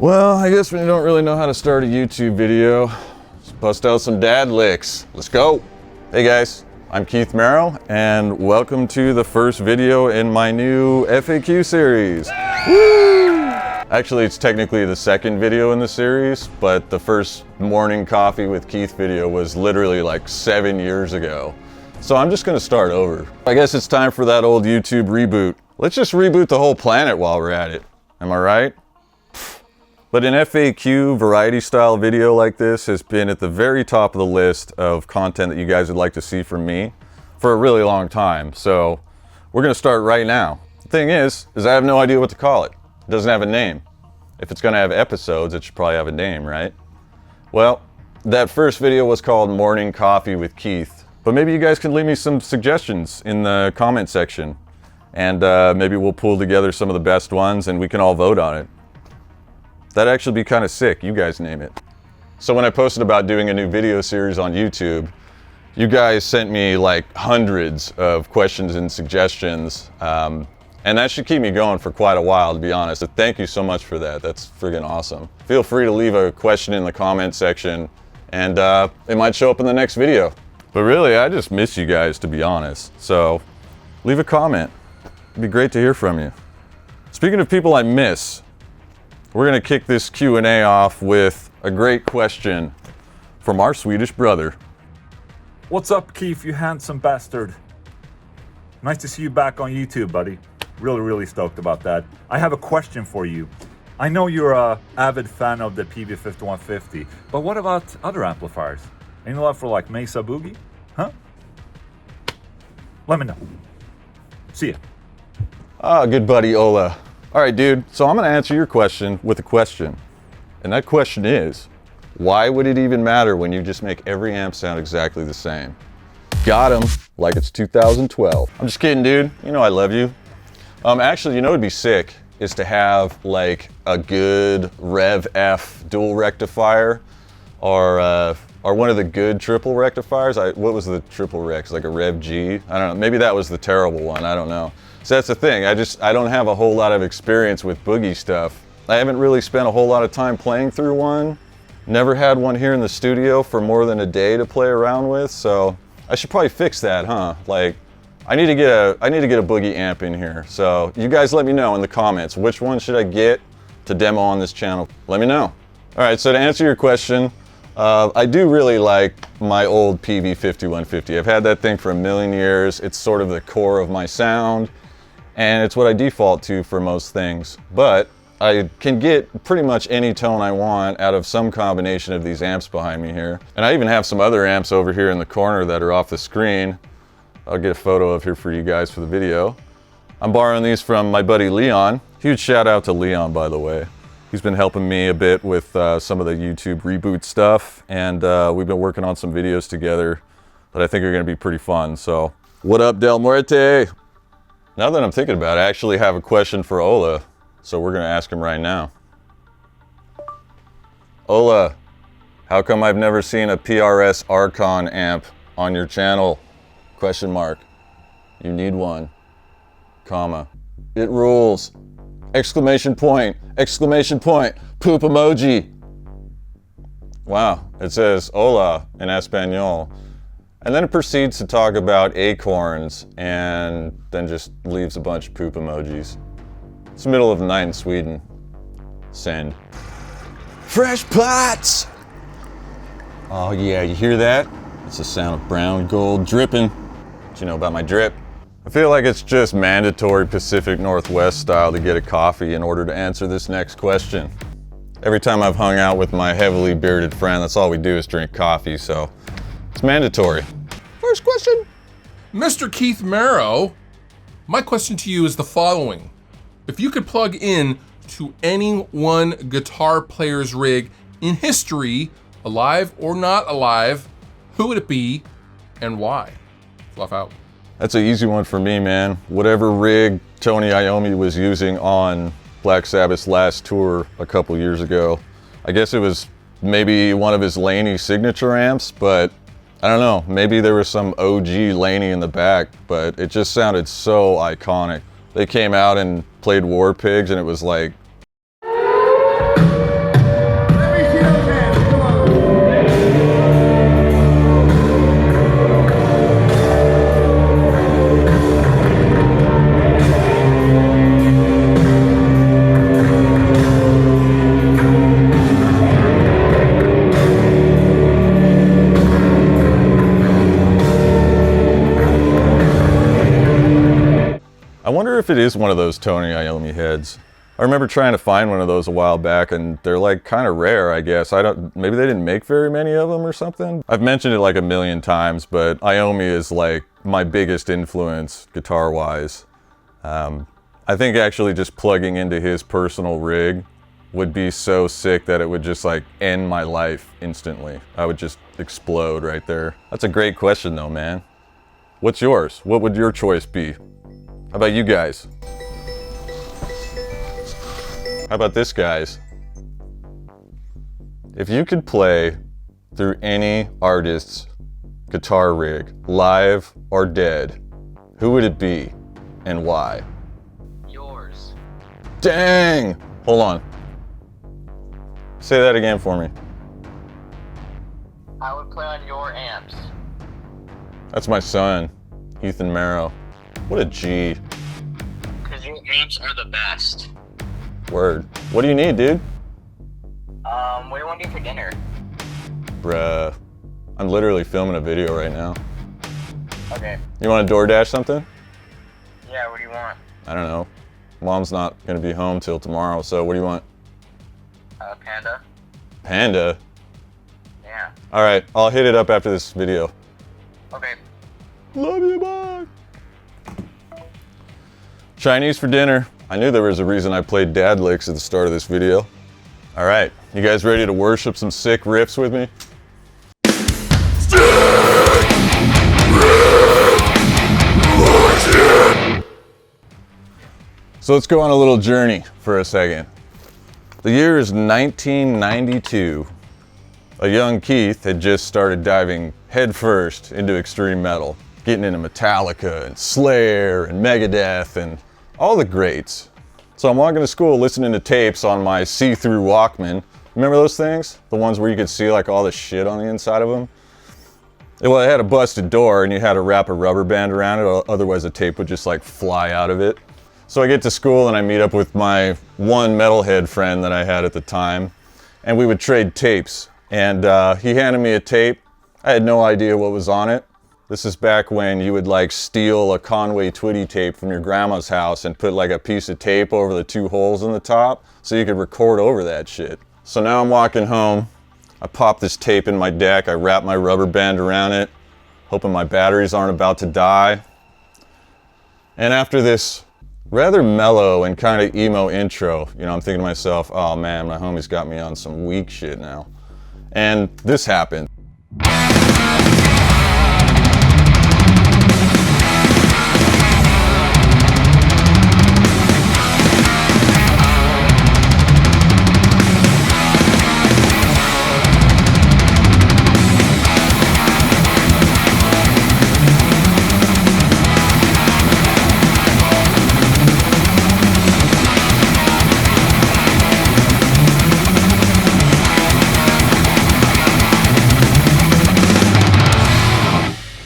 Well, I guess when you don't really know how to start a YouTube video, just bust out some dad licks. Let's go. Hey guys, I'm Keith Merrow, and welcome to the first video in my new FAQ series. Woo! Actually, it's technically the second video in the series, but the first morning coffee with Keith video was literally like 7 years ago. So I'm just gonna start over. I guess it's time for that old YouTube reboot. Let's just reboot the whole planet while we're at it. Am I right? But an FAQ variety style video like this has been at the very top of the list of content that you guys would like to see from me for a really long time. So we're gonna start right now. The thing is I have no idea what to call it. It doesn't have a name. If it's gonna have episodes, it should probably have a name, right? Well, that first video was called Morning Coffee with Keith, but maybe you guys can leave me some suggestions in the comment section, and maybe we'll pull together some of the best ones and we can all vote on it. That'd actually be kind of sick. You guys name it. So when I posted about doing a new video series on YouTube, you guys sent me like hundreds of questions and suggestions, and that should keep me going for quite a while, to be honest. So thank you so much for that. That's friggin' awesome. Feel free to leave a question in the comment section, and it might show up in the next video. But really, I just miss you guys, to be honest. So leave a comment. It'd be great to hear from you. Speaking of people I miss, we're gonna kick this Q&A off with a great question from our Swedish brother. What's up, Keith, you handsome bastard? Nice to see you back on YouTube, buddy. Really stoked about that. I have a question for you. I know you're a avid fan of the PV5150, but what about other amplifiers? Any love for like Mesa Boogie? Huh? Let me know. See ya. Ah, good buddy Ola. All right, dude, so I'm gonna answer your question with a question. And that question is, why would it even matter when you just make every amp sound exactly the same? Got him, like it's 2012. I'm just kidding, dude. You know I love you. Actually, you know what'd be sick is to have like a good Rev F dual rectifier, or one of the good triple rectifiers. What was the triple Rex? Like a Rev G? I don't know. Maybe that was the terrible one. I don't know. So that's the thing. I don't have a whole lot of experience with boogie stuff. I haven't really spent a whole lot of time playing through one. Never had one here in the studio for more than a day to play around with. So I should probably fix that, huh? Like, I need to get a boogie amp in here. So you guys let me know in the comments, which one should I get to demo on this channel? Let me know. All right, so to answer your question, I do really like my old PV5150. I've had that thing for a million years. It's sort of the core of my sound, and it's what I default to for most things. But I can get pretty much any tone I want out of some combination of these amps behind me here. And I even have some other amps over here in the corner that are off the screen. I'll get a photo of here for you guys for the video. I'm borrowing these from my buddy Leon. Huge shout out to Leon, by the way. He's been helping me a bit with some of the YouTube reboot stuff, and we've been working on some videos together that I think are gonna be pretty fun. So, what up, Del Muerte? Now that I'm thinking about it, I actually have a question for Ola, so we're gonna ask him right now. Ola, how come I've never seen a PRS Archon amp on your channel? Question mark. You need one. Comma. It rules. Exclamation point. Exclamation point. Poop emoji. Wow. It says hola in Espanol. And then it proceeds to talk about acorns and then just leaves a bunch of poop emojis. It's the middle of the night in Sweden. Send. Fresh pots! Oh yeah, you hear that? It's the sound of brown gold dripping. What you know about my drip? I feel like it's just mandatory Pacific Northwest style to get a coffee in order to answer this next question. Every time I've hung out with my heavily bearded friend, that's all we do is drink coffee, so it's mandatory. First question. Mr. Keith Merrow, my question to you is the following. If you could plug in to any one guitar player's rig in history, alive or not alive, who would it be and why? Fluff out. That's an easy one for me, man. Whatever rig Tony Iommi was using on Black Sabbath's last tour a couple years ago. I guess it was maybe one of his Laney signature amps, but I don't know, maybe there was some OG Laney in the back, but it just sounded so iconic. They came out and played War Pigs and it was like if it is one of those Tony Iommi heads. I remember trying to find one of those a while back, and they're like kind of rare, I guess. Maybe they didn't make very many of them or something. I've mentioned it like a million times, but Iommi is like my biggest influence guitar-wise. I think actually just plugging into his personal rig would be so sick that it would just like end my life instantly. I would just explode right there. That's a great question though, man. What's yours? What would your choice be? How about you guys? How about this, guys? If you could play through any artist's guitar rig, live or dead, who would it be and why? Yours. Dang! Hold on. Say that again for me. I would play on your amps. That's my son, Ethan Merrow. What a G. Because your amps are the best. Word. What do you need, dude? What do you want to do for dinner? Bruh. I'm literally filming a video right now. Okay. You want to DoorDash something? Yeah, what do you want? I don't know. Mom's not gonna be home till tomorrow, so what do you want? Panda? Panda? Yeah. Alright, I'll hit it up after this video. Okay. Love you, bye! Chinese for dinner. I knew there was a reason I played dad licks at the start of this video. Alright, you guys ready to worship some sick riffs with me? So let's go on a little journey for a second. The year is 1992. A young Keith had just started diving headfirst into extreme metal, getting into Metallica and Slayer and Megadeth and all the greats. So I'm walking to school listening to tapes on my see-through Walkman. Remember those things? The ones where you could see like all the shit on the inside of them? Well, it had a busted door and you had to wrap a rubber band around it, otherwise the tape would just like fly out of it. So I get to school and I meet up with my one metalhead friend that I had at the time, and we would trade tapes. And he handed me a tape. I had no idea what was on it. This is back when you would like steal a Conway Twitty tape from your grandma's house and put like a piece of tape over the two holes in the top so you could record over that shit. So now I'm walking home. I pop this tape in my deck. I wrap my rubber band around it, hoping my batteries aren't about to die. And after this rather mellow and kind of emo intro, you know, I'm thinking to myself, oh man, my homie's got me on some weak shit now. And this happened.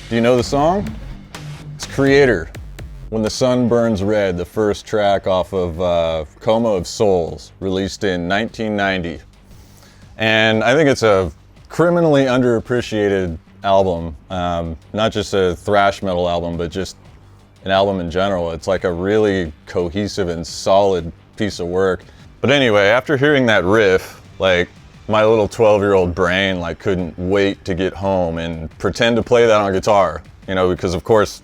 Do you know the song? It's Creator, When the Sun Burns Red, the first track off of Coma of Souls, released in 1990. And I think it's a criminally underappreciated album, not just a thrash metal album, but just an album in general. It's like a really cohesive and solid piece of work. But anyway, after hearing that riff, like, my little 12-year-old brain like couldn't wait to get home and pretend to play that on guitar, you know, because of course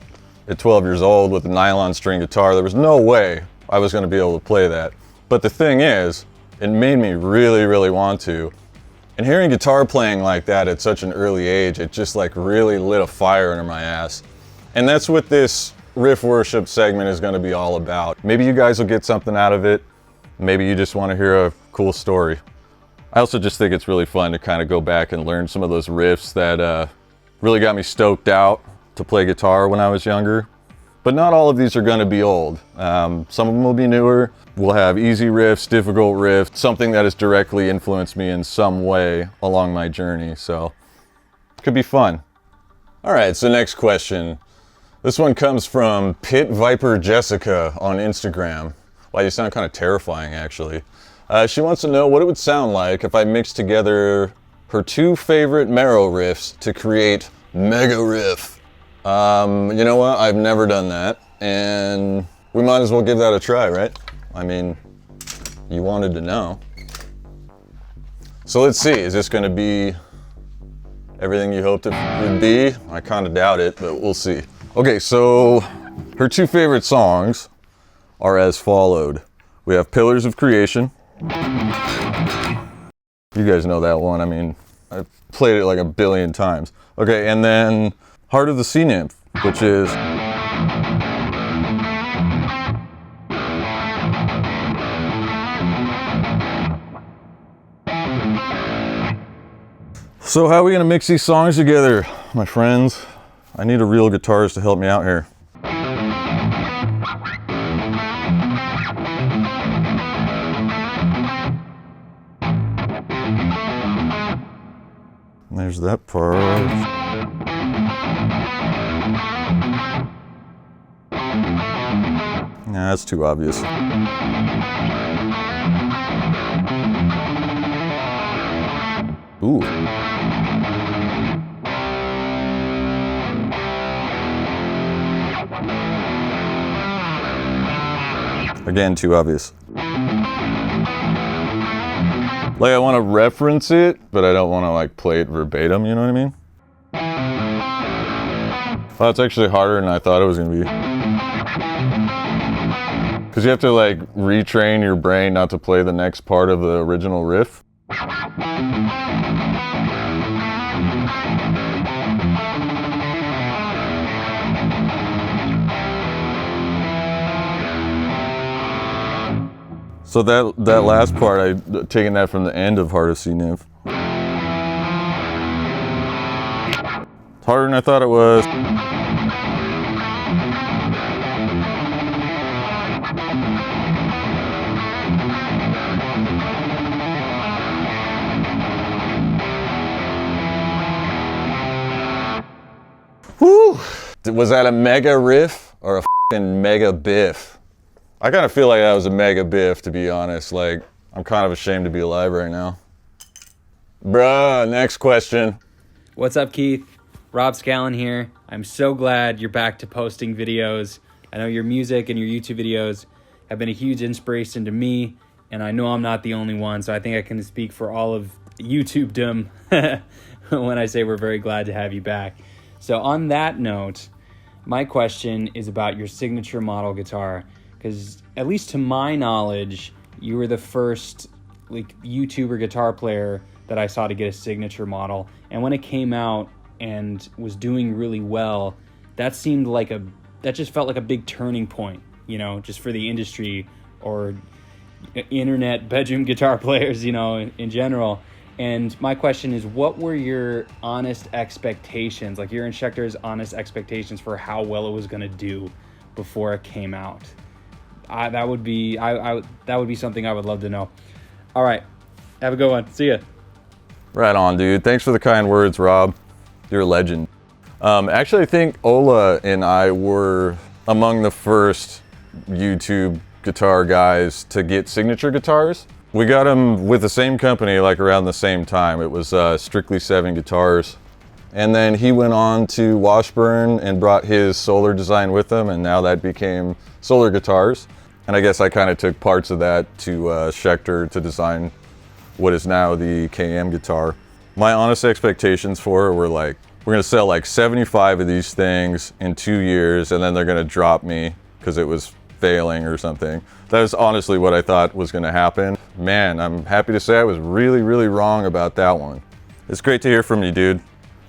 at 12 years old with a nylon string guitar, there was no way I was going to be able to play that. But the thing is, it made me really, really want to. And hearing guitar playing like that at such an early age, it just like really lit a fire under my ass. And that's what this riff worship segment is going to be all about. Maybe you guys will get something out of it. Maybe you just want to hear a cool story. I also just think it's really fun to kind of go back and learn some of those riffs that really got me stoked out to play guitar when I was younger. But not all of these are going to be old. Some of them will be newer. We'll have easy riffs, difficult riffs, something that has directly influenced me in some way along my journey. So it could be fun. All right, so next question. This one comes from Pit Viper Jessica on Instagram. Wow, you sound kind of terrifying, actually. She wants to know what it would sound like if I mixed together her two favorite Merrow riffs to create Mega Riff. You know what? I've never done that. And we might as well give that a try, right? I mean, you wanted to know. So let's see, is this gonna be everything you hoped it would be? I kind of doubt it, but we'll see. Okay, so her two favorite songs are as followed. We have Pillars of Creation. You guys know that one. I mean, I've played it like a billion times. Okay, and then Heart of the Sea Nymph, which is... So how are we gonna mix these songs together, my friends? I need a real guitarist to help me out here. There's that part. Nah, that's too obvious. Ooh. Again, too obvious. Like, I want to reference it, but I don't want to like play it verbatim, you know what I mean? Well, it's actually harder than I thought it was going to be. Because you have to like retrain your brain not to play the next part of the original riff. So that last part, I taken that from the end of Heart of Sea Nymph. It's harder than I thought it was. Whew! Was that a mega riff or a f***ing mega biff? I kind of feel like that was a mega biff, to be honest. Like, I'm kind of ashamed to be alive right now. Bruh, next question. What's up, Keith? Rob Scallon here. I'm so glad you're back to posting videos. I know your music and your YouTube videos have been a huge inspiration to me, and I know I'm not the only one, so I think I can speak for all of YouTubedom when I say we're very glad to have you back. So on that note, my question is about your signature model guitar, because at least to my knowledge, you were the first like YouTuber guitar player that I saw to get a signature model. And when it came out and was doing really well, that just felt like a big turning point, you know, just for the industry or internet bedroom guitar players, you know, in general. And my question is, what were your honest expectations, like your instructor's honest expectations for how well it was going to do before it came out? That would be something I would love to know. All right, have a good one. See ya. Right on, dude. Thanks for the kind words, Rob. You're a legend. Actually, I think Ola and I were among the first YouTube guitar guys to get signature guitars. We got them with the same company, like around the same time. It was Strictly 7 Guitars. And then he went on to Washburn and brought his Solar design with him, and now that became Solar Guitars. And I guess I kind of took parts of that to Schecter to design what is now the KM guitar. My honest expectations for it were like, we're gonna sell like 75 of these things in 2 years, and then they're gonna drop me because it was failing or something. That was honestly what I thought was gonna happen. Man, I'm happy to say I was really, really wrong about that one. It's great to hear from you, dude.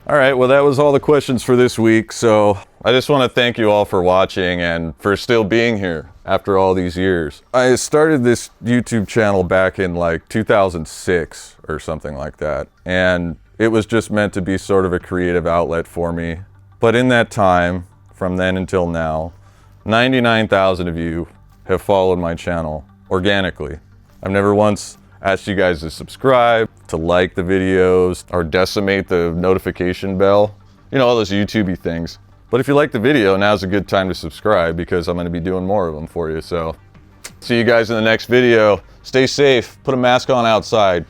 All right, well, that was all the questions for this week. So I just want to thank you all for watching and for still being here after all these years. I started this YouTube channel back in like 2006 or something like that. And it was just meant to be sort of a creative outlet for me. But in that time, from then until now, 99,000 of you have followed my channel organically. I've never once asked you guys to subscribe, to like the videos, or decimate the notification bell. You know, all those YouTube-y things. But if you like the video, now's a good time to subscribe because I'm gonna be doing more of them for you. So, see you guys in the next video. Stay safe, put a mask on outside.